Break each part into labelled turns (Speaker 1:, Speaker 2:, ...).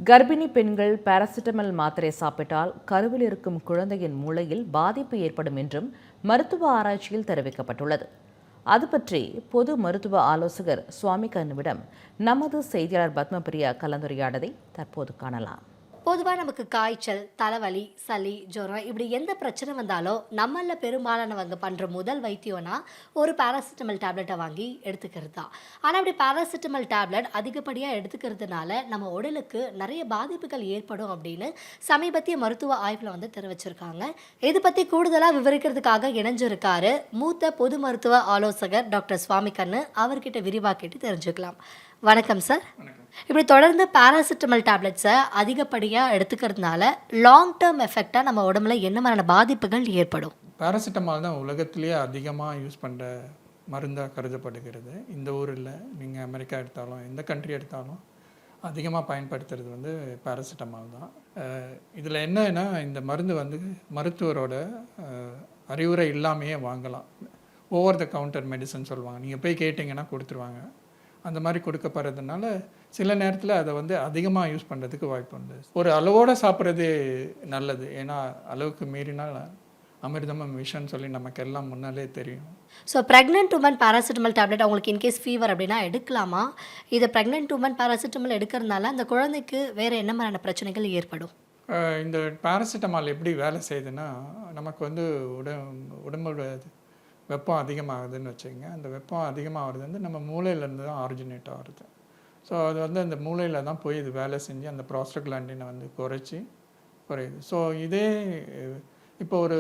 Speaker 1: கர்ப்பிணி பெண்கள் பாராசிட்டமல் மாத்திரை சாப்பிட்டால் கருவில் இருக்கும் குழந்தையின் மூளையில் பாதிப்பு ஏற்படும் என்றும் மருத்துவ ஆராய்ச்சியில் தெரிவிக்கப்பட்டுள்ளது. அது பற்றி பொது மருத்துவ ஆலோசகர் சுவாமிகனுவிடம் நமது செய்தியாளர் பத்மபிரியா கலந்துரையாடதை தற்போது காணலாம்.
Speaker 2: பொதுவாக நமக்கு காய்ச்சல், தலைவலி, சளி, ஜுரம் இப்படி எந்த பிரச்சனை வந்தாலும் நம்மளில் பெரும்பாலானவங்க பண்ணுற முதல் வைத்தியம்னா ஒரு பேராசிட்டமல் டேப்லெட்டை வாங்கி எடுத்துக்கிறது தான். ஆனால் அப்படி பேராசிட்டமல் டேப்லெட் அதிகப்படியாக எடுத்துக்கிறதுனால நம்ம உடலுக்கு நிறைய பாதிப்புகள் ஏற்படும் அப்படின்னு சமீபத்திய மருத்துவ ஆய்வில் தெரிவிச்சிருக்காங்க. இது பற்றி கூடுதலாக விவரிக்கிறதுக்காக இணைஞ்சிருக்காரு மூத்த பொது மருத்துவ ஆலோசகர் டாக்டர் சுவாமிகண்ணு. அவர்கிட்ட விரிவாக கேட்டு தெரிஞ்சுக்கலாம். வணக்கம் சார். இப்படி தொடர்ந்து பேராசிட்டமல் டேப்லெட்ஸை அதிகப்படியாக எடுத்துக்கிறதுனால லாங் டேர்ம் எஃபெக்டாக நம்ம உடம்புல என்ன மாதிரியான பாதிப்புகள் ஏற்படும்?
Speaker 3: பேராசிட்டமால் தான் உலகத்திலேயே அதிகமாக யூஸ் பண்ணுற மருந்தாக கருதப்படுகிறது. இந்த ஊரில் நீங்கள் அமெரிக்கா எடுத்தாலும் எந்த கண்ட்ரி எடுத்தாலும் அதிகமாக பயன்படுத்துறது பேராசிட்டமால் தான். இதில் என்னன்னா இந்த மருந்து மருத்துவரோட அறிவுரை இல்லாமையே வாங்கலாம். ஓவர் த கவுண்டர் மெடிசன் சொல்லுவாங்க. நீங்கள் போய் கேட்டிங்கன்னா கொடுத்துருவாங்க. அந்த மாதிரி கொடுக்கப்படுறதுனால சில நேரத்தில் அதை அதிகமாக யூஸ் பண்ணுறதுக்கு வாய்ப்பு உண்டு. ஒரு அளவோடு சாப்பிட்றது நல்லது. ஏன்னா அளவுக்கு மீறினால் அமிர்தமும் விஷம்னு சொல்லி நமக்கு எல்லாம் முன்னாலே தெரியும்.
Speaker 2: So pregnant woman paracetamol tablet அவங்களுக்கு இன்கேஸ் ஃபீவர் அப்படின்னா எடுக்கலாமா? இதை ப்ரெக்னென்ட் உமன் பேராசிட்டமல் எடுக்கிறதுனால அந்த குழந்தைக்கு வேறு என்ன மாதிரியான பிரச்சனைகள் ஏற்படும்?
Speaker 3: இந்த பேராசிட்டமால் எப்படி வேலை செய்யுதுன்னா, நமக்கு உடம்போட வெப்பம் அதிகமாகுதுன்னு வச்சுக்கோங்க. அந்த வெப்பம் அதிகமாகிறது நம்ம மூளையிலேருந்து தான் ஆரிஜினேட் ஆகுது. ஸோ அது அந்த மூளையில் தான் போய் இது வேலை செஞ்சு அந்த ப்ராஸ்டக்லாண்டினை குறையுது. ஸோ இதே இப்போ ஒரு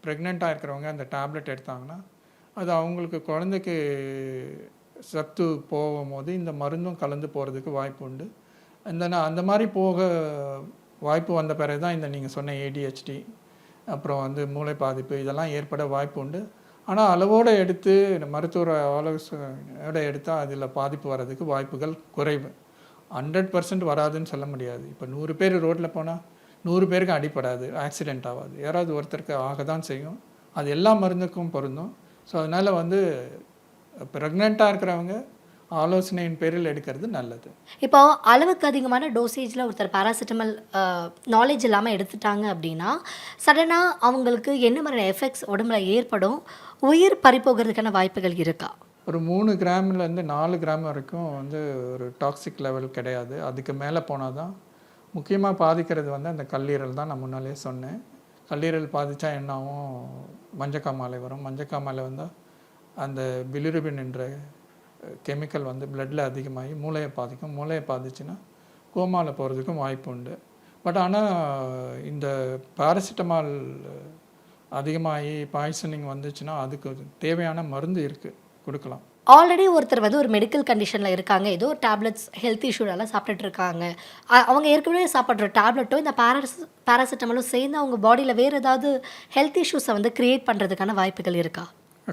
Speaker 3: ப்ரெக்னெண்ட்டாக இருக்கிறவங்க அந்த டேப்லெட் எடுத்தாங்கன்னா அது அவங்களுக்கு குழந்தைக்கு சத்து போகும்போது இந்த மருந்தும் கலந்து போகிறதுக்கு வாய்ப்பு உண்டு. அந்த மாதிரி வாய்ப்பு வந்த பிறகு தான் இந்த நீங்கள் சொன்ன ADHD அப்புறம் மூளை பாதிப்பு இதெல்லாம் ஏற்பட வாய்ப்பு உண்டு. ஆனால் அளவோடு எடுத்து மருத்துவ ஆலோசனையோட எடுத்தால் அதில் பாதிப்பு வர்றதுக்கு வாய்ப்புகள் குறைவு. 100% வராதுன்னு சொல்ல முடியாது. இப்போ 100 பேர் ரோட்டில் போனால் 100 பேருக்கு அடிப்படாது, ஆக்சிடெண்ட் ஆகாது. யாராவது ஒருத்தருக்கு ஆக தான் செய்யும். அது எல்லா மருந்துக்கும் பொருந்தும். ஸோ அதனால் ப்ரெக்னெண்ட்டாக இருக்கிறவங்க ஆலோசனையின் பேரில் எடுக்கிறது நல்லது.
Speaker 2: இப்போ அளவுக்கு அதிகமான டோசேஜில் ஒருத்தர் பேராசிட்டமல் நாலேஜ் இல்லாமல் எடுத்துட்டாங்க அப்படின்னா சடனாக அவங்களுக்கு என்ன மாதிரியான எஃபெக்ட்ஸ் உடம்புல ஏற்படும்? உயிர் பறிப்போகிறதுக்கான வாய்ப்புகள் இருக்கா?
Speaker 3: ஒரு 3 கிராம்லேருந்து 4 கிராம் வரைக்கும் ஒரு டாக்ஸிக் லெவல் கிடையாது. அதுக்கு மேலே போனால் தான் முக்கியமாக பாதிக்கிறது அந்த கல்லீரல் தான். நான் முன்னாலே சொன்னேன். கல்லீரல் பாதித்தா என்னாகும்? மஞ்சக்காமாலை வரும். மஞ்சக்காமாலை வந்தால் அந்த பிலிருபின் என்ற கெமிக்கல் பிளட்டில் அதிகமாகி மூளையை பாதிக்கும். மூளையை பாதிச்சுன்னா கோமாவில் போகிறதுக்கும் வாய்ப்பு உண்டு. பட் ஆனால் இந்த பேராசிட்டமால் அதிகமாகி பாய்சனிங் வந்துச்சுன்னா அதுக்கு தேவையான மருந்து இருக்குது, கொடுக்கலாம்.
Speaker 2: ஆல்ரெடி ஒருத்தர் ஒரு மெடிக்கல் கண்டிஷனில் இருக்காங்க, ஏதோ ஒரு டேப்லெட்ஸ் ஹெல்த் இஷ்யூனால சாப்பிட்டுட்டு இருக்காங்க. அவங்க ஏற்கனவே சாப்பிட்ற டேப்லெட்டும் இந்த பேராசிட்டமலும் சேர்ந்து அவங்க பாடியில் வேறு ஏதாவது ஹெல்த் இஷ்யூஸை க்ரியேட் பண்ணுறதுக்கான வாய்ப்புகள் இருக்கா?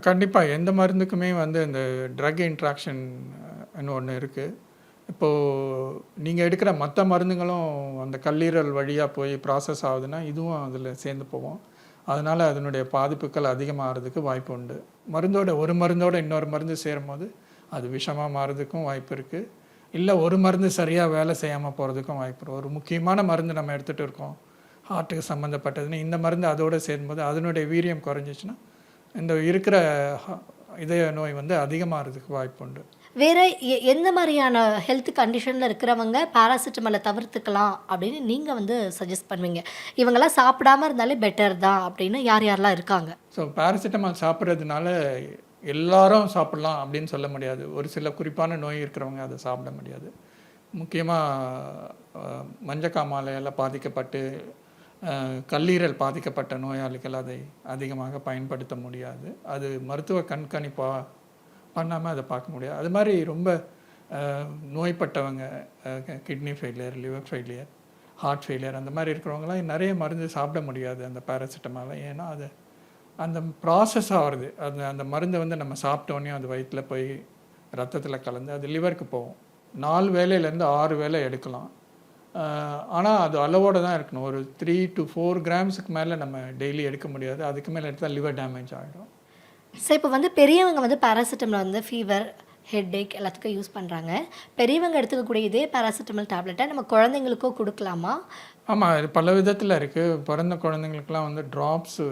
Speaker 3: கண்டிப்பாக. எந்த மருந்துக்குமே இந்த ட்ரக் இன்ட்ராக்ஷன் ஒன்று இருக்குது. இப்போது நீங்கள் எடுக்கிற மற்ற மருந்துங்களும் அந்த கல்லீரல் வழியாக போய் ப்ராசஸ் ஆகுதுன்னா இதுவும் அதில் சேர்ந்து போவோம். அதனால் அதனுடைய பாதிப்புகள் அதிகமாகிறதுக்கு வாய்ப்பு உண்டு. ஒரு மருந்தோட இன்னொரு மருந்து சேரும்போது அது விஷமாக மாறுறதுக்கும் வாய்ப்பு இருக்குது. இல்லை ஒரு மருந்து சரியாக வேலை செய்யாமல் போகிறதுக்கும் வாய்ப்பு இருக்குது. ஒரு முக்கியமான மருந்து நம்ம எடுத்துகிட்டு இருக்கோம், ஹார்ட்டுக்கு சம்மந்தப்பட்டதுன்னு, இந்த மருந்து அதோடு சேரும்போது அதனுடைய வீரியம் குறைஞ்சிச்சுன்னா இந்த இருக்கிற இதய நோய் அதிகமாகிறதுக்கு வாய்ப்பு உண்டு.
Speaker 2: வேறு எந்த மாதிரியான ஹெல்த் கண்டிஷனில் இருக்கிறவங்க பேராசிட்டமலை தவிர்த்துக்கலாம் அப்படின்னு நீங்கள் சஜஸ்ட் பண்ணுவீங்க? இவங்கெல்லாம் சாப்பிடாமல் இருந்தாலே பெட்டர் தான் அப்படின்னு யாரெல்லாம் இருக்காங்க?
Speaker 3: ஸோ பேராசிட்டமால் சாப்பிட்றதுனால எல்லாரும் சாப்பிட்லாம் அப்படின்னு சொல்ல முடியாது. ஒரு சில குறிப்பான நோய் இருக்கிறவங்க அதை சாப்பிட முடியாது. முக்கியமாக மஞ்சக்காமாலையால் பாதிக்கப்பட்டு கல்லீரல் பாதிக்கப்பட்ட நோயாளிகள் அதை அதிகமாக பயன்படுத்த முடியாது. அது மருத்துவ கண்காணிப்பாக பண்ணாமல் அதை பார்க்க முடியாது. அது மாதிரி ரொம்ப நோய்பட்டவங்க, kidney failure, liver failure, heart failure அந்த மாதிரி இருக்கிறவங்களாம் நிறைய மருந்து சாப்பிட முடியாது அந்த பேராசிட்டமால். ஏன்னா அந்த ப்ராசஸ் ஆகிறது. அந்த மருந்து நம்ம சாப்பிட்டோன்னே அது வயிற்றில் போய் ரத்தத்தில் கலந்து அது லிவருக்கு போகும். 4 வேளையிலேருந்து 6 வேளை எடுக்கலாம். ஆனால் அது அளவோடு தான் இருக்கணும். ஒரு 3 to 4 கிராம்ஸுக்கு மேலே நம்ம டெய்லி எடுக்க முடியாது. அதுக்கு மேலே எடுத்தால் லிவர் டேமேஜ் ஆகிடும்.
Speaker 2: ஸோ இப்போ பெரியவங்க பேராசிட்டமல் ஃபீவர் ஹெட்டேக் எல்லாத்துக்கும் யூஸ் பண்ணுறாங்க. பெரியவங்க எடுத்துக்கக்கூடிய இதே பேராசிட்டமல் டேப்லெட்டை நம்ம குழந்தைங்களுக்கோ கொடுக்கலாமா?
Speaker 3: ஆமாம், இது பல விதத்தில் இருக்குது. பிறந்த குழந்தைங்களுக்குலாம் வந்து ட்ராப்ஸு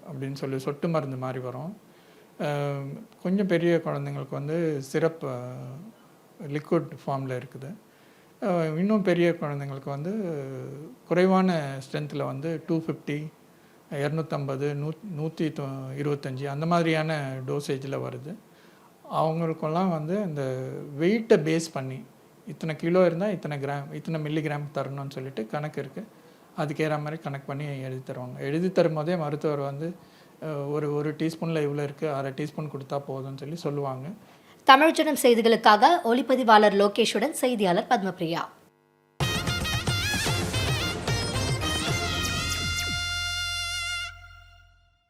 Speaker 3: அப்படின்னு சொல்லி சொட்டு மருந்து மாதிரி வரும். கொஞ்சம் பெரிய குழந்தைங்களுக்கு வந்து சிரப் லிக்விட் ஃபார்மில் இருக்குது. இன்னும் பெரிய குழந்தைங்களுக்கு வந்து குறைவான ஸ்ட்ரென்த்தில் வந்து 250, 250, 125 அந்த மாதிரியான டோசேஜில் வருது. அவங்களுக்கெல்லாம் வந்து அந்த வெயிட்டை பேஸ் பண்ணி இத்தனை கிலோ இருந்தால் இத்தனை கிராம், இத்தனை மில்லிகிராம் தரணும்னு சொல்லிட்டு கணக்கு இருக்குது. அதுக்கேற மாதிரி கணக்கு பண்ணி எழுதி தருவாங்க. எழுதி தரும் போதே மருத்துவர் வந்து ஒரு டீஸ்பூனில் இவ்வளோ இருக்குது, அரை டீஸ்பூன் கொடுத்தா போதும்னு சொல்லி சொல்லுவாங்க.
Speaker 2: தமிழ்ச்சனம் செய்திகளுக்காக ஒளிப்பதிவாளர் லோகேஷுடன் செய்தியாளர் பத்மபிரியா.